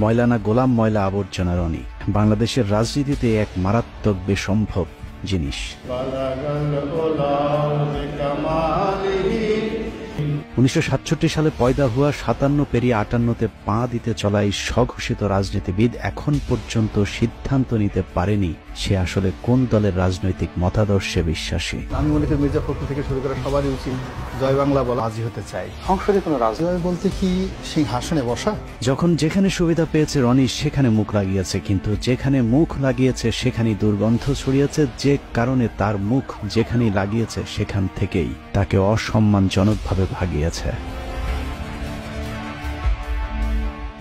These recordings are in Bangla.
ময়লা না গোলাম, ময়লা আবর্জনা রনি। বাংলাদেশের রাজনীতিতে এক মারাত্মক বেসম্ভব জিনিস। 1967 সালে পয়দা হওয়া 57 পেরিয়ে 58-তে পা দিতে চলা এই স্বঘোষিত রাজনীতিবিদ এখন পর্যন্ত সিদ্ধান্ত নিতে পারেনি সে আসলে কোন দলের রাজনৈতিক মতাদর্শে বিশ্বাসী। আমি মনে করি মির্জা ফখরুল থেকে শুরু করে সবারই উচিত জয় বাংলা বলা, রাজি হতে চাই। সংসদে কোনো রাজনীতি বলতে কি সিংহাসনে বসা? যখন যেখানে সুবিধা পেয়েছে রনি সেখানে মুখ লাগিয়েছে, কিন্তু যেখানে মুখ লাগিয়েছে সেখানেই দুর্গন্ধ ছড়িয়েছে। যে কারণে তার মুখ যেখানেই লাগিয়েছে সেখান থেকেই তাকে অসম্মানজনকভাবে ভাগিয়েছে।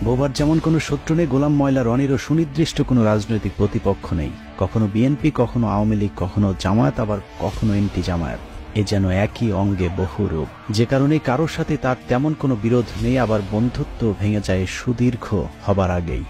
বোবার যেমন কোনো শত্রু নেই, গোলাম ময়লা রনিরও সুনির্দিষ্ট কোনো রাজনৈতিক প্রতিপক্ষ নেই। কখনো বিএনপি, কখনো আওয়ামী লীগ, কখনো জামায়াত, আবার কখনো এন্টি জামায়াত। এ যেন একই অঙ্গে বহু রূপ, যে কারণে কারোর সাথে তার তেমন কোনো বিরোধ নেই, আবার বন্ধুত্ব ভেঙে যায় সুদীর্ঘ হবার আগেই।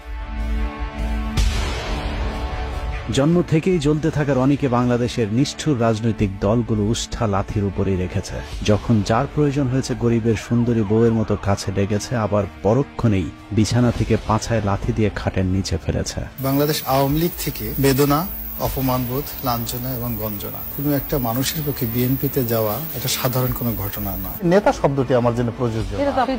জন্ম থেকেই জ্বলতে থাকা রনিকে বাংলাদেশের নিষ্ঠুর রাজনৈতিক দলগুলো উষ্ঠা লাথির উপরেই রেখেছে। যখন যার প্রয়োজন হয়েছে গরিবের সুন্দরী বউয়ের মতো কাছে ডেকেছে, আবার পরক্ষণেই বিছানা থেকে পাছায় লাথি দিয়ে খাটের নিচে ফেলেছে। বাংলাদেশ আওয়ামী লীগ থেকে বেদনা, অপমানবোধ, লাঞ্ছনা এবং গঞ্জনা। কোনো একটা মানুষের পক্ষে বিএনপিতে যাওয়া এটা সাধারণ কোনো ঘটনা না। নেতা শব্দটি আমার জন্য প্রযোজ্য।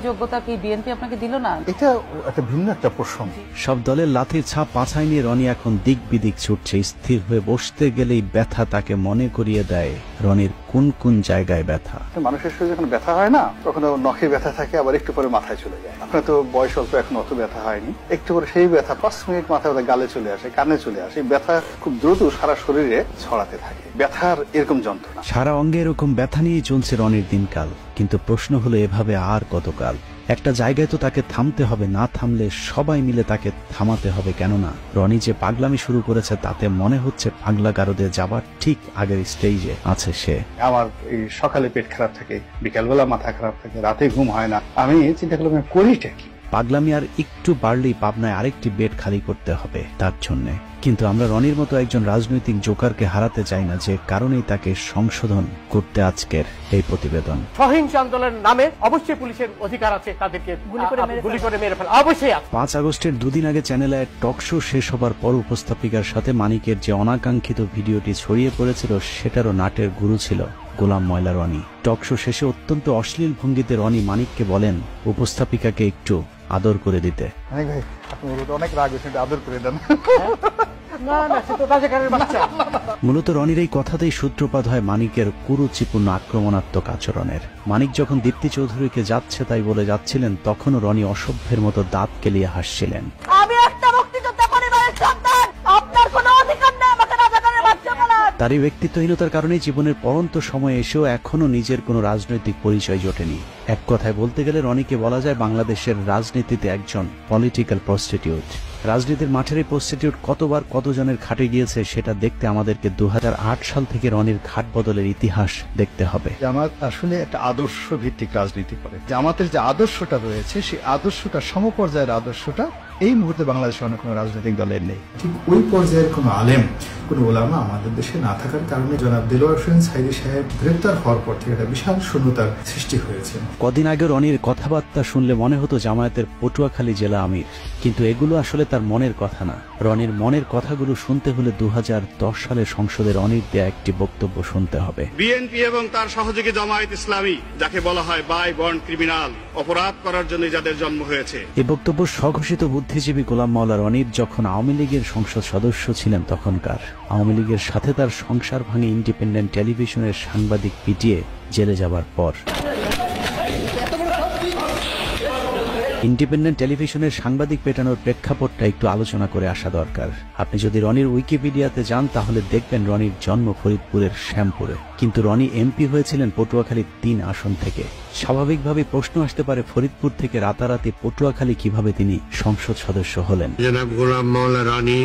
যোগ্যতা কি বিএনপি আপনাকে দিল না? এটা একটা ভিন্ন একটা প্রসঙ্গ। সব দলের লাথির ছাপ পাছায় নিয়ে রনি এখন দিক বিদিক ছুটছে। স্থির হয়ে বসতে গেলেই ব্যথা তাকে মনে করিয়ে দেয় রনির কোন কোন জায়গায় ব্যথা। মানুষের শরীরে যখন ব্যথা হয় না, তখন নখে ব্যথা থাকে, আবার একটু পরে মাথায় চলে যায়। আপনার তো বয়স অল্প, এখন অত ব্যথা হয়নি। একটু পরে সেই ব্যথা 5 মিনিট মাথায় গালে চলে আসে, কানে চলে আসে। ব্যথা খুব দ্রুত সারা শরীরে ছড়াতে থাকে। ব্যথার এরকম যন্ত্রণা, সারা অঙ্গে এরকম ব্যথা নিয়েই চলছে রনির দিনকাল। কিন্তু প্রশ্ন হলো, এভাবে আর কতকাল? একটা জায়গায় তো তাকে থামতে হবে, না থামলে সবাই মিলে তাকে থামাতে হবে। কেননা রনি যে পাগলামি শুরু করেছে তাতে মনে হচ্ছে পাগলা গারদে যাবার ঠিক আগের স্টেজে আছে সে। আমার এই সকালে পেট খারাপ থাকে, বিকালবেলা মাথা খারাপ থাকে, রাতে ঘুম হয় না। আমি চিন্তা করলাম করিটা কি? পাগলামি আর একটু বাড়লেই পাবনায় আরেকটি বেড খালি করতে হবে তার জন্যে। কিন্তু আমরা রনির মতো একজন রাজনৈতিক জোকারকে হারাতে চাই না, যে কারণেই তাকে সংশোধন করতে আজকের এই প্রতিবেদন। সহিংস আন্দোলনের নামে অবশ্যই পুলিশের অধিকার আছে তাদেরকে গুলি করে মেরে ফেলা, অবশ্যই। 5 আগস্টের দুদিন আগে চ্যানেলে টক শো শেষ হবার পর উপস্থাপিকার সাথে মানিকের যে অনাকাঙ্ক্ষিত ভিডিওটি ছড়িয়ে পড়েছিল সেটারও নাটের গুরু ছিল গোলাম ময়লা রনি। টক শো শেষে অত্যন্ত অশ্লীল ভঙ্গিতে রনি মানিককে বলেন উপস্থাপিকাকে একটু আদর করে দিতে। ভাই আপনি অনেক রাগ হয়েছে, আদর করে দেন। মূলত রনির এই কথাতেই সূত্রপাত হয় মানিকের কুরুচিপূর্ণ আক্রমণাত্মক আচরণের। মানিক যখন দীপ্তি চৌধুরীকে যাচ্ছে তাই বলে যাচ্ছিলেন, তখনও রনি অসভ্যের মতো দাঁত কেলিয়ে হাসছিলেন। আমি একটা মুক্তিযোদ্ধা পরিবারের সন্তান, আপনার কোনো অধিকার নেই আমাকে রাজাকারের বাচ্চা বলার। তার এই ব্যক্তিত্বহীনতার কারণে জীবনের পরন্ত সময়ে এসেও এখনো নিজের কোনো রাজনৈতিক পরিচয় জোটেনি। এক কথায় বলতে গেলে রনিকে বলা যায় বাংলাদেশের রাজনীতিতে একজন পলিটিক্যাল প্রস্টিটিউট। রাজনীতির মাঠের এই প্রস্টিটিউট কতবার কতজনের খাটে গিয়েছে সেটা দেখতে আমাদেরকে 2008 সাল থেকে রনির ঘাট বদলের ইতিহাস দেখতে হবে। জামাত আসলে একটা আদর্শ ভিত্তিক রাজনীতি করে। জামাতের যে আদর্শটা রয়েছে সেই আদর্শটা, সমপর্যায়ের আদর্শটা এই মুহূর্তে বাংলাদেশের অন্য কোনো রাজনৈতিক দলের নেই। ঠিক ওই পর্যায়ের কোনো আলেম, কোনো ওলামা আমাদের দেশে না থাকার কারণে জনাব দেলোয়ার হোসেন সাইদী সাহেব গ্রেপ্তার হওয়ার পর থেকে একটা বিশাল শূন্যতার সৃষ্টি হয়েছে। কদিন আগে রনির কথাবার্তা শুনলে মনে হতো জামায়াতের পটুয়াখালী জেলা আমির, কিন্তু এগুলো আসলে তার মনের কথা না। রনির মনের কথাগুলো শুনতে হলে 2010 সালে সংসদে রনির দেয়া একটি বক্তব্য শুনতে হবে। বিএনপি এবং তার সহযোগী জামায়াত ইসলামী, যাকে বলা হয় বাই বর্ন ক্রিমিনাল, অপরাধ করার জন্য যাদের জন্ম হয়েছে। এই বক্তব্য স্বঘোষিত বুদ্ধিজীবী গোলাম মওলা রনির যখন আওয়ামী লীগের সংসদ সদস্য ছিলেন তখনকার। আওয়ামী লীগের সাথে তার সংসার ভাঙে ইন্ডিপেন্ডেন্ট টেলিভিশনের সাংবাদিক পিটিয়ে জেলে যাবার পর। ইন্ডিপেন্ডেন্ট টেলিভিশনের সাংবাদিক পেটানোর প্রেক্ষাপটটা একটু আলোচনা করে আসা দরকার। আপনি যদি রনির উইকিপিডিয়াতে যান তাহলে দেখবেন রনির জন্ম ফরিদপুরের শ্যামপুরে, কিন্তু রনি এমপি হয়েছিলেন পটুয়াখালী 3 আসন থেকে। স্বাভাবিকভাবে প্রশ্ন আসতে পারে ফরিদপুর থেকে রাতারাতি পটুয়াখালী কিভাবে তিনি সংসদ সদস্য হলেন। জনাব গোলাম মওলা রনি,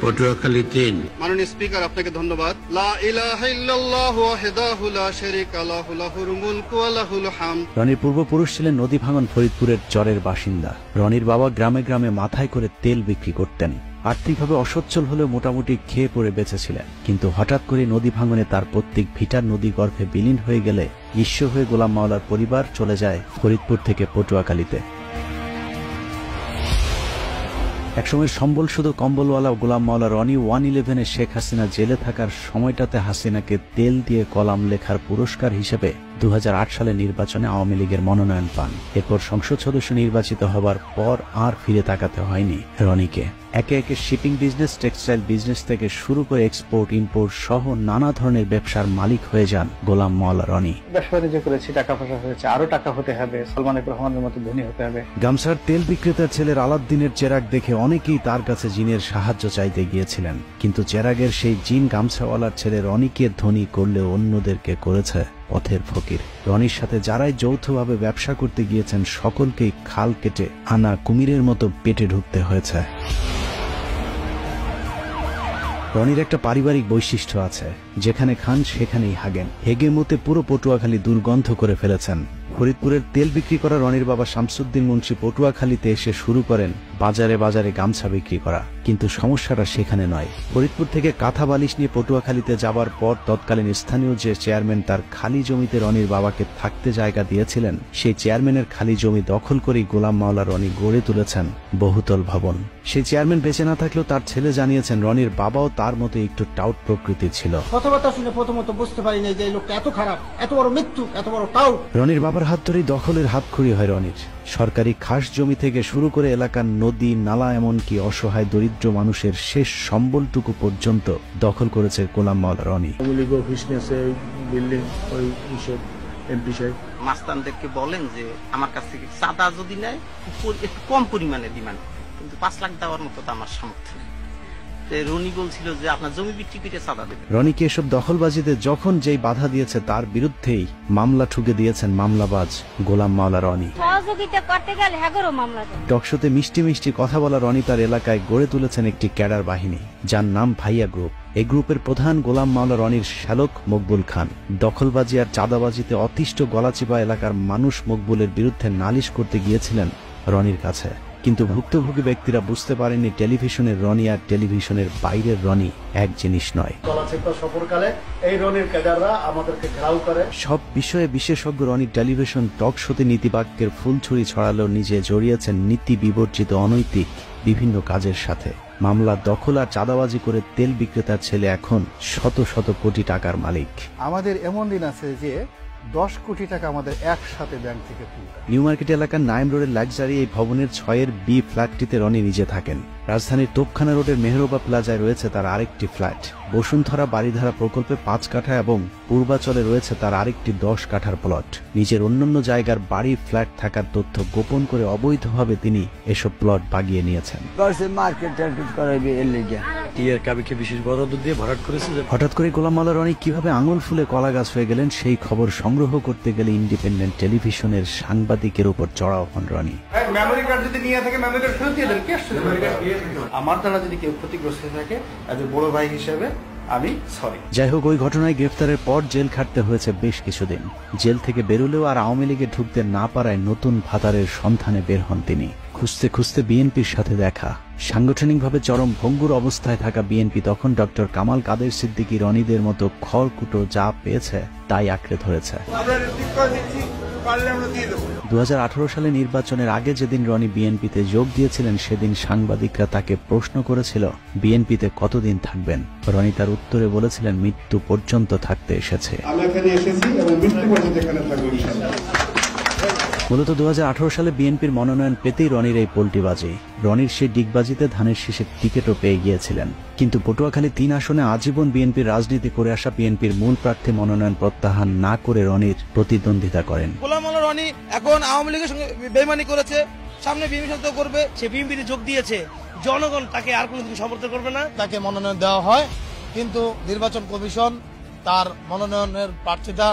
পটুয়াখালী 3। মাননীয় স্পিকার, আপনাকে ধন্যবাদ। লা ইলাহা ইল্লাল্লাহু ওয়াহদাহু লা শারীকা লাহু লাহুল মুলকু ওয়া লাহুল হামদ। রনির পূর্বপুরুষ ছিলেন নদী ভাঙন ফরিদপুরের চরের বাসিন্দা। রনির বাবা গ্রামে গ্রামে মাথায় করে তেল বিক্রি করতেন। আর্থিকভাবে অসচ্ছল হলেও মোটামুটি খেয়ে পড়ে বেঁচেছিলেন। কিন্তু হঠাৎ করে নদী ভাঙনে তার পৈতৃক ভিটার নদী গর্ভে বিলীন হয়ে গেলে নিঃস্ব হয়ে গোলাম মাওলার পরিবার চলে যায় ফরিদপুর থেকে পটুয়াখালীতে। একসময় সম্বল শুধু কম্বলওয়ালা গোলাম মাওলা রনি 111-এ শেখ হাসিনা জেলে থাকার সময়টাতে হাসিনাকে তেল দিয়ে কলাম লেখার পুরস্কার হিসেবে 2008 সালে নির্বাচনে আওয়ামী লীগের মনোনয়ন পান। এরপর সংসদ সদস্য নির্বাচিত হবার পর আর ফিরে তাকাতে হয়নি রনিকে। একে একে শিপিং বিজনেস, টেক্সটাইল বিজনেস থেকে শুরু করে এক্সপোর্ট ইম্পোর্ট সহ নানা ধরনের ব্যবসার মালিক হয়ে যান গোলাম মাওলা রনি। ব্যবসা বাণিজ্য করেছি, টাকা পয়সা হয়েছে, আরো টাকা হতে হবে, সালমান এফ রহমানের মতো ধনী হতে হবে। গামছার তেল বিক্রেতার ছেলের আলাদ্দিনের চেরাগ দেখে অনেকেই তার কাছে জিনের সাহায্য চাইতে গিয়েছিলেন, কিন্তু চেরাগের সেই জিন গামছাওয়ালার ছেলে রনিকে ধনী করলেও অন্যদেরকে করেছে পথের ফকির। রনির সাথে যারাই যৌথভাবে ব্যবসা করতে গিয়েছেন সকলকেই খাল কেটে আনা কুমিরের মতো পেটে ঢুকতে হয়েছে। রনির একটা পারিবারিক বৈশিষ্ট্য আছে, যেখানে খান সেখানেই হাগেন। হেগে মতে পুরো পটুয়াখালী দুর্গন্ধ করে ফেলেছেন। ফরিদপুরের তেল বিক্রি করা রনির বাবা শামসুদ্দিন মুন্সি পটুয়াখালীতে এসে শুরু করেন বাজারে বাজারে গামছা বিক্রি করা। কিন্তু সমস্যাটা সেখানে নয়। ফরিদপুর থেকে কাঁথা বালিশ নিয়ে পটুয়াখালীতে যাবার পর তৎকালীন স্থানীয় যে চেয়ারম্যান তার খালি জমিতে রনির বাবাকে থাকতে জায়গা দিয়েছিলেন, সেই চেয়ারম্যানের খালি জমি দখল করেই গোলাম মাওলা রনি গড়ে তুলেছেন বহুতল ভবন। সেই চেয়ারম্যান বেঁচে না থাকলেও তার ছেলে জানিয়েছেন রনির বাবাও তার মতো একটু টাউট প্রকৃতির ছিল। কথাবার্তা শুনে প্রথমত বুঝতে পারিনি যে এই লোকটা এত খারাপ, এত বড় মৃত্যু, এত বড় টাউট। রনির বাবার হাত ধরেই দখলের হাতখড়ি হয় রনির। সরকারি খাস জমি থেকে শুরু করে এলাকার নদী নালা, এমনকি অসহায় দরিদ্র মানুষের শেষ সম্বলটুকু পর্যন্ত দখল করেছে গোলাম মাওলা রনি। মাস্তানদেরকে বলেন যে আমার কাছ থেকে চাঁদা যদি নেয় একটু কম পরিমাণে দিবেন, কিন্তু 5 লাখ দেওয়ার মতো তো আমার সামর্থ্য নেই। রনি বলছিল যে আপনার জমি বিক্রি করে চাঁদা দেবেন। রনিকে এসব দখলবাজিতে যখন যেই বাধা দিয়েছে তার বিরুদ্ধেই মামলা ঠুকে দিয়েছেন মামলাবাজ গোলাম মাওলা রনি। সহযোগিতা করতে গেলে হ্যাগরও মামলা দেয়। টকশোতে মিষ্টি মিষ্টি কথা বলা রনি তার এলাকায় গড়ে তুলেছেন একটি ক্যাডার বাহিনী, যার নাম ভাইয়া গ্রুপ। এই গ্রুপের প্রধান গোলাম মাওলা রনির শ্যালক মকবুল খান। দখলবাজি আর চাঁদাবাজিতে অতিষ্ঠ গলাচিপা এলাকার মানুষ মকবুলের বিরুদ্ধে নালিশ করতে গিয়েছিলেন রনির কাছে, কিন্তু ভুক্তভোগী ব্যক্তিরা বুঝতে পারেননি টেলিভিশনের রনি আর টেলিভিশনের বাইরের রনি এক জিনিস নয়। সব বিষয়ে বিশেষজ্ঞ রনি টেলিভিশন টক শোতে নীতিবাক্যের ফুলছুরি ছড়ালেও নিজে জড়িয়েছেন নীতি বিবর্জিত অনৈতিক বিভিন্ন কাজের সাথে। মামলা দখল আর চাঁদাবাজি করে তেল বিক্রেতার ছেলে এখন শত শত কোটি টাকার মালিক। আমাদের এমন দিন আছে যে 10 কোটি টাকা আমাদের একসাথে ব্যাংক থেকে তুলতে। নিউ মার্কেট এলাকার নাইম রোডের লাক্সারি এই ভবনের 6-এর বি ফ্ল্যাটটিতে রনি নিজে থাকেন। রাজধানীর তোপখানা রোডের মেহরোবা প্লাজায় রয়েছে তার আরেকটি ফ্ল্যাট। বসুন্ধরা বাড়িধারা প্রকল্পে 5 কাঠা এবং পূর্বাচলে রয়েছে তার আরেকটি 10 কাঠার প্লট। নিজের অন্যান্য জায়গার বাড়ি ফ্ল্যাট থাকার তথ্য গোপন করে অবৈধভাবে তিনি এসব প্লট বাগিয়ে নিয়েছেন। হঠাৎ করে গোলাম মাওলা রনি কিভাবে আঙুল ফুলে কলা গাছ হয়ে গেলেন সেই খবর সংগ্রহ করতে গেলে ইন্ডিপেন্ডেন্ট টেলিভিশনের সাংবাদিকের উপর চড়াও হন রনি। মেমোরি কার্ড যদি নিয়ে থাকে মেমোরি কার্ড ফেরত দিয়ে দেন। কে আসছে মেমোরি কার্ড? আমার দ্বারা যদি কেউ ক্ষতিগ্রস্ত থাকে এজ এ বড় ভাই হিসেবে আমি সরি। যাই হোক, ওই ঘটনায় গ্রেফতারের পর জেল খাটতে হয়েছে বেশ কিছুদিন। জেল থেকে বেরোলেও আর আওয়ামী লীগে ঢুকতে না পারায় নতুন ভাতারের সন্ধানে বের হন তিনি। খুঁজতে খুঁজতে বিএনপির সাথে দেখা। সাংগঠনিকভাবে চরম ভঙ্গুর অবস্থায় থাকা বিএনপি তখন ডক্টর কামাল কাদের সিদ্দিকী রনিদের মতো খড়কুটো যা পেয়েছে তাই আঁকড়ে ধরেছে। 2018 সালে নির্বাচনের আগে যেদিন রনি বিএনপিতে যোগ দিয়েছিলেন, সেদিন সাংবাদিকরা তাকে প্রশ্ন করেছিল বিএনপিতে কতদিন থাকবেন। রনি তার উত্তরে বলেছিলেন মৃত্যু পর্যন্ত থাকতে এসেছে। মূলত 2018 সালে বিএনপির মনোনয়ন পেতেই রনির এই পোল্টিবাজি। রনির সেই ডিগবাজিতে ধানের শীষের টিকিটও পেয়ে গিয়েছিলেন, কিন্তু পটুয়াখালী 3 আসনে আজীবন বিএনপির রাজনীতি করে আসা বিএনপির মূল প্রার্থী মনোনয়ন প্রত্যাহার না করে রনির প্রতিদ্বন্দ্বিতা করেন। গোলাম মাওলা রনি এখন আওয়ামী লীগের সঙ্গে বেইমানি করেছে, সামনে বিএনপির সাথে করবে। সে বিএনপিতে যোগ দিয়েছে, জনগণ তাকে আর কোনোদিন সমর্থন করবে না। তাকে মনোনয়ন দেওয়া হয়, কিন্তু নির্বাচন কমিশন তার মনোনয়নের প্রার্থিতা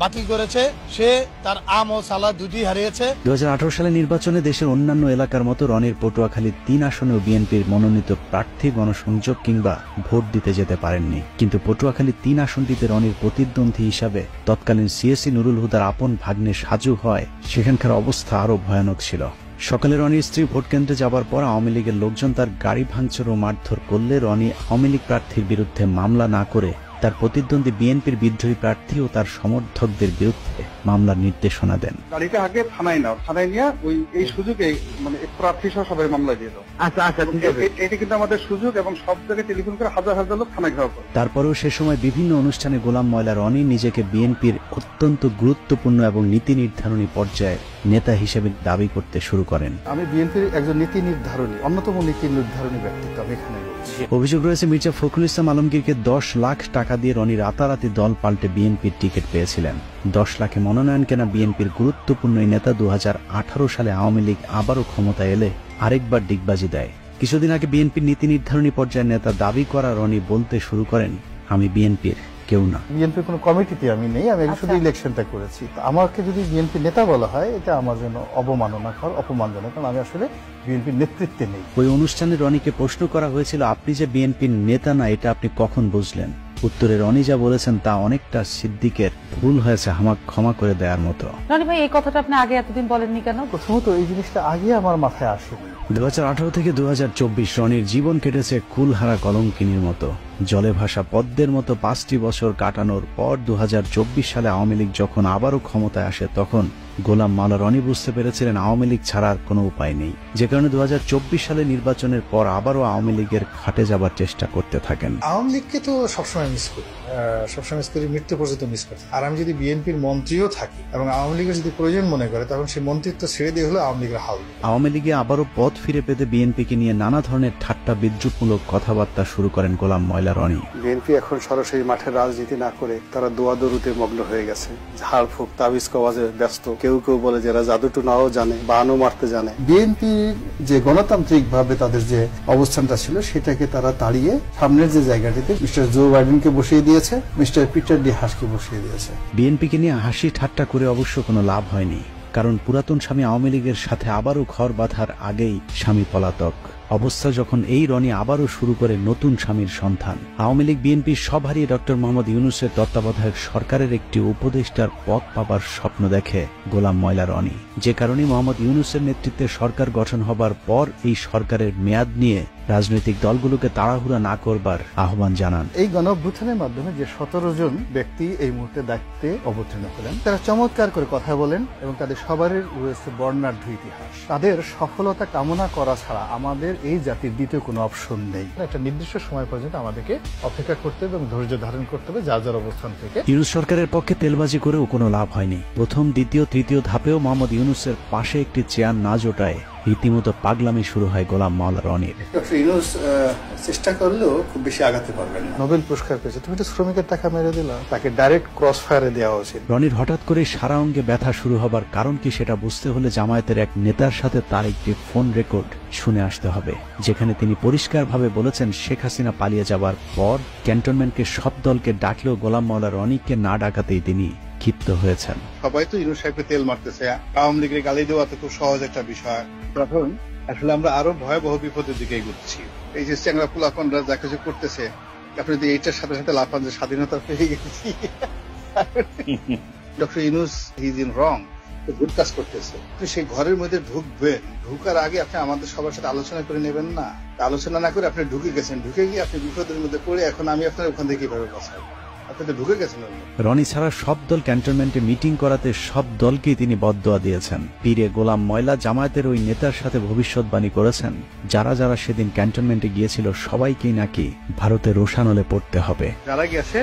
বাতিল করেছে। সে তার আম ও সালা দুটি হারিয়েছে। 2018 সালে নির্বাচনে দেশের অন্যান্য এলাকার মতো রনির পটুয়াখালী 3 আসনেও বিএনপির মনোনীত প্রার্থী গণসংযোগ কিংবা ভোট দিতে যেতে পারেননি। কিন্তু পটুয়াখালী 3 আসনটিতে রনির প্রতিদ্বন্দ্বী হিসাবে তৎকালীন সিএসি নুরুল হুদার আপন ভাগ্নে সাজু হয় সেখানকার অবস্থা আরো ভয়ানক ছিল। সকালে রনির স্ত্রী ভোট কেন্দ্রে যাবার পর আওয়ামী লীগের লোকজন তার গাড়ি ভাঙচুর ও মারধর করলে রনি আওয়ামী লীগ প্রার্থীর বিরুদ্ধে মামলা না করে তার প্রতিদ্বন্দ্বী বিএনপির বিদ্রোহী প্রার্থী ও তার সমর্থকদের বিরুদ্ধে মামলার নির্দেশনা দেন। গাড়িটা আগে থানায় নাও, থানায় নিয়ে এই সুযোগে মানে প্রার্থী সহ সবাই মামলা দিয়ে দাও। আচ্ছা ঠিক আছে, এটা কিন্তু আমাদের সুযোগ এবং সব জায়গায় টেলিফোন করে হাজার হাজার লোক থানায় ঘেরাও করে। তারপরেও সে সময় বিভিন্ন অনুষ্ঠানে গোলাম ময়লা রনি নিজেকে বিএনপির অত্যন্ত গুরুত্বপূর্ণ এবং নীতি নির্ধারণী পর্যায়ে নেতা হিসেবে দাবি করতে শুরু করেন। আমি বিএনপির একজন নীতি নির্ধারণী, অন্যতম নীতি নির্ধারণী ব্যক্তিত্ব আমি এখানে বলছি। অভিযোগ রয়েছে মির্জা ফখরুল ইসলাম আলমগীরকে 10 লাখ টাকা দিয়ে রনি রাতারাতি দল পাল্টে বিএনপির টিকিট পেয়েছিলেন। 10 লাখে মনোনয়ন কেনা বিএনপির গুরুত্বপূর্ণ এই নেতা 2018 সালে আওয়ামী লীগ আবারও ক্ষমতায় এলে আরেকবার ডিগবাজি দেয়। কিছুদিন আগে বিএনপির নীতি নির্ধারণী পর্যায়ের নেতা দাবি করা রনি বলতে শুরু করেন, আমি বিএনপির কেউ না, বিএনপির কোনো কমিটিতে আমি নেই, আমি শুধু ইলেকশনটা করেছি। আমাকে যদি বিএনপি নেতা বলা হয় এটা আমার জন্য অবমাননাকর, অপমানজনক, কারণ আমি আসলে বিএনপির নেতৃত্বে নেই। ওই অনুষ্ঠানে রনিকে প্রশ্ন করা হয়েছিল, আপনি যে বিএনপির নেতা না এটা আপনি কখন বুঝলেন? উত্তরে রনি যা বলেছেন তা অনেকটা সিদ্দিকের ভুল হয়েছে আমাকে ক্ষমা করে দেওয়ার মতো। রনি ভাই, এই কথাটা আপনি আগে এতদিন বলেননি কেন? প্রথমত এই জিনিসটা আগে আমার মাথায় আসেনি। 2018 থেকে 2024 রনির জীবন কেটেছে কুলহারা কলঙ্কিনীর মতো। জলে ভাসা পদ্মের মতো 5টি বছর কাটানোর পর 2024 সালে আওয়ামী লীগ যখন আবারও ক্ষমতায় আসে তখন গোলাম মাওলা রনি বুঝতে পেরেছিলেন আওয়ামী লীগ ছাড়ার কোনো উপায় নেই, যে কারণে 2024 সালে নির্বাচনের পর আবারও আওয়ামী লীগের খাটে যাবার চেষ্টা করতে থাকেন। আওয়ামী লীগকে তো সবসময় মিস করি, সবসময় মিস করি, মৃত্যু পর্যন্ত মিস করি। আর আমি যদি বিএনপির মন্ত্রীও থাকি এবং আওয়ামী লীগের যদি প্রয়োজন মনে করে তখন সেই মন্ত্রিত্ব ছেড়ে দিয়ে হলো আওয়ামী লীগের হাল। আওয়ামী লীগে আবারও পথ ফিরে পেতে বিএনপিকে নিয়ে নানা ধরনের ঠাট্টা বিদ্রুপমূলক কথাবার্তা শুরু করেন গোলাম ময়লা রনি। বিএনপি এখন সরাসরি মাঠের রাজনীতি না করে তারা দোয়াদরুতে মগ্ন হয়ে গেছে, ঝাড় ফুঁক তাবিজ কওয়াজে ব্যস্ত। কেউ কেউ বলে যারা জাদুটু নাও জানে, বানও মারতে জানে। বিএনপির যে গণতান্ত্রিক ভাবে তাদের যে অবস্থানটা ছিল সেটাকে তারা তাড়িয়ে সামনের যে জায়গাটিতে মিস্টার জো বাইডেনকে বসিয়ে দিয়েছে, মিস্টার পিটার ডি হাসকে বসিয়ে দিয়েছে। বিএনপিকে নিয়ে হাসি ঠাট্টা করে অবশ্য কোনো লাভ হয়নি, কারণ পুরাতন স্বামী আওয়ামী লীগের সাথে আবারও ঘর বাঁধার আগেই স্বামী পলাতক অবস্থা যখন এই রনি আবারও শুরু করে নতুন স্বামীর সন্ধান। আওয়ামী লীগ বিএনপির সব হারিয়ে ডক্টর মোহাম্মদ ইউনূসের তত্ত্বাবধায়ক সরকারের একটি উপদেষ্টার পদ পাবার স্বপ্ন দেখে গোলাম ময়লা রনি, যে কারণে মোহাম্মদ ইউনূসের নেতৃত্বে সরকার গঠন হবার পর এই সরকারের মেয়াদ নিয়ে রাজনৈতিক দলগুলোকে তাড়াহুড়া না করবার আহ্বান জানান। এই গণঅভ্যুত্থানের মাধ্যমে যে 17 জন ব্যক্তি এই মুহূর্তে দায়িত্বে অবতীর্ণ হলেন, তারা চমৎকার করে কথা বলেন এবং তাদের সবারই রয়েছে বর্ণাঢ্য ইতিহাস। তাদের সফলতা কামনা করা ছাড়া আমাদের এই জাতির দ্বিতীয় কোনো অপশন নেই। একটা নির্দিষ্ট সময় পর্যন্ত আমাদেরকে অপেক্ষা করতে হবে এবং ধৈর্য ধারণ করতে হবে যার যার অবস্থান থেকে। ইউনূস সরকারের পক্ষে তেলবাজি করেও কোনো লাভ হয়নি। প্রথম, দ্বিতীয়, তৃতীয় ধাপেও মোহাম্মদ ইউনূসের পাশে একটি চেয়ার না জোটায় রীতিমতো পাগলামি শুরু হয় গোলাম মাওলা রনির। চেষ্টা করলেও খুব বেশি আগাতে পারবেন না। নোবেল পুরস্কার পেয়েছে, তুমি তো শ্রমিকের টাকা মেরে দিলা, তাকে ডাইরেক্ট ক্রস ফায়ারে দেওয়া উচিত। রনির হঠাৎ করে সারা অঙ্গে ব্যথা শুরু হবার কারণ কি সেটা বুঝতে হলে জামায়াতের এক নেতার সাথে তার একটি ফোন রেকর্ড শুনে আসতে হবে, যেখানে তিনি পরিষ্কারভাবে বলেছেন শেখ হাসিনা পালিয়ে যাবার পর ক্যান্টনমেন্টকে সব দলকে ডাকলেও গোলাম মাওলা রনিকে না ডাকাতেই তিনি ক্ষিপ্ত হয়েছেন। সবাই তো ইউনূস সাহেবকে তেল মারতেছে, আওয়ামী লীগের গালি দেওয়া তো খুব সহজ একটা বিষয়। তখন আসলে আমরা আরো ভয়াবহ বিপদের দিকে এগোচ্ছি। এই যে চ্যাংরা পোলাপানরা যা কিছু করতেছে, আপনি যদি এইটার সাথে সাথে লাফান যে স্বাধীনতা পেয়ে গেছি, doctor Yunus he is in wrong, good কাজ করতেছে। সেই ঘরের মধ্যে ঢুকবেন, ঢুকার আগে আপনি আমাদের সবার সাথে আলোচনা করে নেবেন না। আলোচনা না করে আপনি ঢুকে গেছেন, ঢুকে গিয়ে আপনি বিপদের মধ্যে পড়ে এখন আমি আপনার ওখান থেকে কিভাবে বাঁচাবো? রনি ছাড়া সব দল ক্যান্টনমেন্টে মিটিং করাতে সব দলকেই তিনি বদদোয়া দিয়েছেন। পীরে গোলাম ময়লা জামায়াতের ওই নেতার সাথে ভবিষ্যৎবাণী করেছেন, যারা যারা সেদিন ক্যান্টনমেন্টে গিয়েছিল সবাইকেই নাকি ভারতে রোশানলে পড়তে হবে। যারা গেছে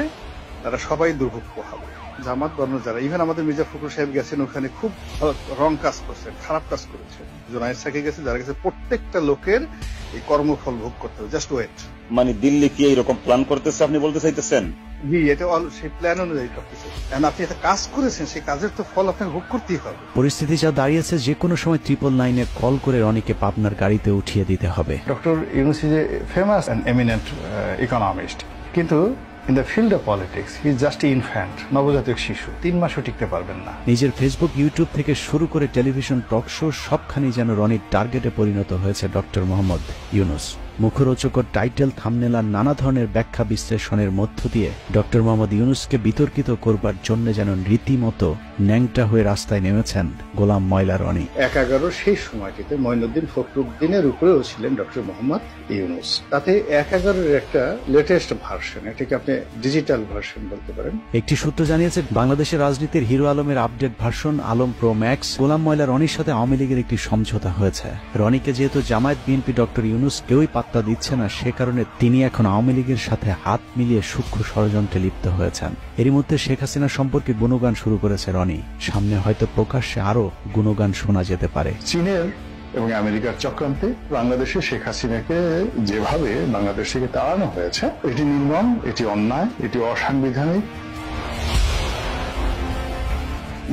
তারা সবাই দুর্ভোগ হবে। জামাত বর্ণ যারা, ইভেন আমাদের মির্জা ফখরুল সাহেব গেছেন, ওখানে খুব রং কাজ করছেন, খারাপ কাজ করেছে। জোনায়েদ সাকি গেছে, যারা গেছে প্রত্যেকটা লোকের এই কর্মফল ভোগ করতে হবে। Just wait. মানে দিল্লি কি এইরকম প্ল্যান করতেছে আপনি বলতে চাইতেছেন? জি, এটা সেই প্ল্যান অনুযায়ী করতেছে। কারণ আপনি একটা কাজ করেছেন, সেই কাজের তো ফল আপনাকে ভোগ করতেই হবে। পরিস্থিতি যা দাঁড়িয়েছে, যে কোনো সময় 999-এ কল করে রনিকে পাবনার গাড়িতে উঠিয়ে দিতে হবে। Doctor Yunus is a famous and eminent economist, কিন্তু in the field of politics he is just infant, নবজাতক শিশু, 3 মাসও টিকতে পারবেন না। নিজের ফেসবুক, ইউটিউব থেকে শুরু করে টেলিভিশন টক শো সবখানি যেন রনির টার্গেটে পরিণত হয়েছে ডক্টর মোহাম্মদ ইউনূস। মুখরোচকর টাইটেল, থাম্বনেল আর নানা ধরনের ব্যাখ্যা বিশ্লেষণের মধ্য দিয়ে ডক্টর মোহাম্মদ ইউনূসকে বিতর্কিত করবার জন্য যেন রীতিমতো ন্যাংটা হয়ে রাস্তায় নেমেছেন গোলাম ময়লা রনি। ১/১১ সেই সময়টিতে মঈনুদ্দিন ফখরুদ্দিনের উপরেও ছিলেন ডক্টর মোহাম্মদ ইউনূস। তাতে ১/১১ একটা লেটেস্ট ভার্সন, এটাকে আপনি ডিজিটাল ভার্সন বলতে পারেন। একটি সূত্র জানিয়েছে বাংলাদেশের রাজনীতির হিরো আলমের update version Alam pro max Golam Maula রনির সাথে আওয়ামী লীগের একটি সমঝোতা হয়েছে। রনিকে যেহেতু জামায়াত বিএনপি ডক্টর ইউনূস কেউই পাত্তা দিচ্ছে না, সে কারণে তিনি এখন আওয়ামী লীগের সাথে হাত মিলিয়ে সূক্ষ্ম ষড়যন্ত্রে লিপ্ত হয়েছেন। এরই মধ্যে শেখ হাসিনা সম্পর্কে গুণগান শুরু করেছে রনি। সামনে হয়তো প্রকাশ্যে আরো গুণগান শোনা যেতে পারে। চীনের এবং আমেরিকার চক্রান্তে বাংলাদেশে শেখ হাসিনাকে যেভাবে বাংলাদেশ থেকে তাড়ানো হয়েছে, এটি নির্মম, এটি অন্যায়, এটি অসাংবিধানিক।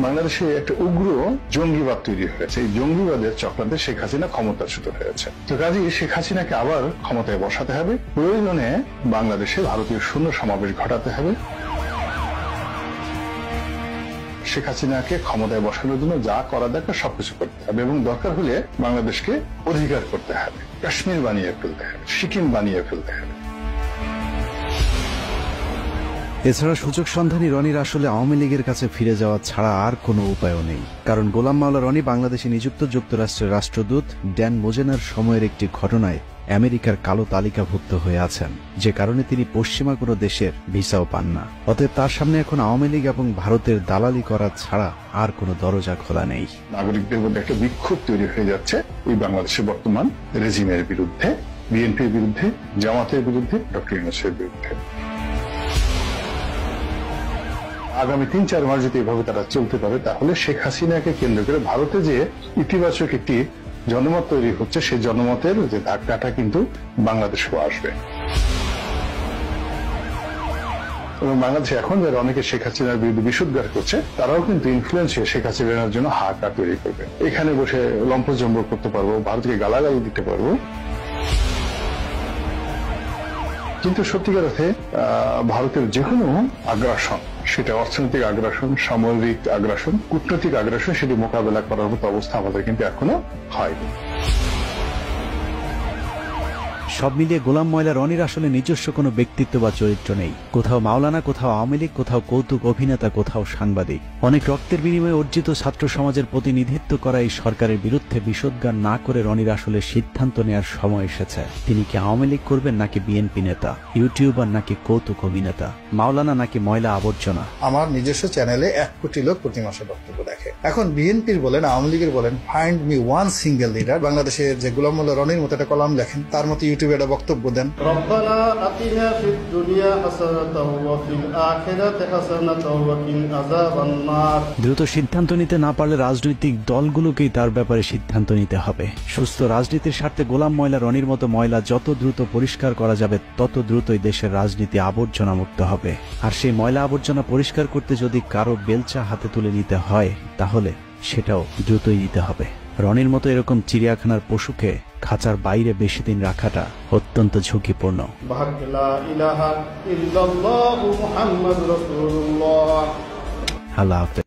বাংলাদেশে একটা উগ্র জঙ্গিবাদ তৈরি হয়েছে। এই জঙ্গিবাদের চক্রান্তে শেখ হাসিনা ক্ষমতাচ্যুত হয়েছে। তো কাজেই শেখ হাসিনাকে আবার ক্ষমতায় বসাতে হবে। প্রয়োজনে বাংলাদেশে ভারতীয় শূন্য সমাবেশ ঘটাতে হবে। শেখ হাসিনাকে ক্ষমতায় বসানোর জন্য যা করা দরকার সবকিছু করতে হবে এবং দরকার হলে বাংলাদেশকে অধিকার করতে হবে, কাশ্মীর বানিয়ে ফেলতে হবে, সিকিম বানিয়ে ফেলতে হবে। এছাড়া সুযোগ সন্ধানী রনির আসলে আওয়ামী লীগের কাছে ফিরে যাওয়া ছাড়া আর কোনো উপায়ও নেই। কারণ গোলাম মাওলা রনি বাংলাদেশে নিযুক্ত যুক্তরাষ্ট্রের রাষ্ট্রদূত ড্যান মোজেনার সময়ের একটি ঘটনায় আমেরিকার কালো তালিকাভুক্ত হয়ে আছেন, যে কারণে তিনি পশ্চিমা কোনো দেশের ভিসাও পান না। অতএব তার সামনে এখন আওয়ামী লীগ এবং ভারতের দালালি করা ছাড়া আর কোনো দরজা খোলা নেই। নাগরিকদের মধ্যে একটা বিক্ষোভ তৈরি হয়ে যাচ্ছে এই বাংলাদেশের বর্তমান রেজিমের বিরুদ্ধে, বিএনপির বিরুদ্ধে, জামাতের বিরুদ্ধে, ডক্টর ইউনূসের বিরুদ্ধে। আগামী ৩-৪ মাস যদি এভাবে তারা চলতে পারে, তাহলে শেখ হাসিনাকে কেন্দ্র করে ভারতে যে ইতিবাচক একটি জনমত তৈরি হচ্ছে, সেই জনমতের যে ধাক্কাটা কিন্তু বাংলাদেশেও আসবে। এবং বাংলাদেশে এখন যারা অনেকে শেখ হাসিনার বিরুদ্ধে বিষোদ্গার করছে, তারাও কিন্তু ইনফ্লুয়েন্স হয়ে শেখ হাসিনার জন্য হাহাকার তৈরি করবে। এখানে বসে লম্পজম্ব করতে পারবো, ভারতকে গালাগালি দিতে পারবো। কিন্তু সত্যিকার অর্থে ভারতের যে কোনো আগ্রাসন, সেটা অর্থনৈতিক আগ্রাসন, সামরিক আগ্রাসন, কূটনৈতিক আগ্রাসন, সেটি মোকাবেলা করার মতো অবস্থা আমাদের কিন্তু এখনো হয়নি। সব মিলিয়ে গোলাম ময়লা রনির আসলে নিজস্ব কোনো ব্যক্তিত্ব বা চরিত্র নেই। কোথাও মাওলানা, কোথাও আওয়ামী লীগ, কোথাও কৌতুক অভিনেতা, কোথাও সাংবাদিক। অনেক রক্তের বিনিময়ে অর্জিত ছাত্র সমাজের প্রতিনিধিত্ব করা এই সরকারের বিরুদ্ধে বিষোদ্গার না করে রনির আসলে সিদ্ধান্ত নেওয়ার সময় এসেছে। তিনি কি আওয়ামী লীগ করবেন, নাকি বিএনপি নেতা, ইউটিউবার নাকি কৌতুক অভিনেতা, মাওলানা নাকি ময়লা আবর্জনা? আমার নিজস্ব চ্যানেলে 1 কোটি লোক প্রতি মাসে বক্তব্য দেখে। এখন বিএনপির বলেন, আওয়ামী লীগের বলেন, find me one single leader বাংলাদেশের যে গোলাম মোল্লা রনির মতো একটা কলাম লেখেন, তার মতো ইউটিউবে একটা বক্তব্য দেন। রব্বানা আতিনা ফিদ দুনিয়া হাসানাতাও ওয়া ফিল আখিরাতি হাসানাতাও ওয়া কিনা আযাবান নার। দ্রুত সিদ্ধান্ত নিতে না পারলে রাজনৈতিক দলগুলোকেই তার ব্যাপারে সিদ্ধান্ত নিতে হবে। সুস্থ রাজনীতির স্বার্থে গোলাম ময়লা রনির মতো ময়লা যত দ্রুত পরিষ্কার করা যাবে, তত দ্রুতই দেশের রাজনীতি আবর্জনা মুক্ত হবে। আর সেই ময়লা আবর্জনা পরিষ্কার করতে যদি কারো বেলচা হাতে তুলে নিতে হয়, তাহলে সেটাও দ্রুতই নিতে হবে। রনির মতো এরকম চিড়িয়াখানার পশুকে খাঁচার বাইরে বেশি দিন রাখাটা অত্যন্ত ঝুঁকিপূর্ণ। আল্লাহ হাফেজ।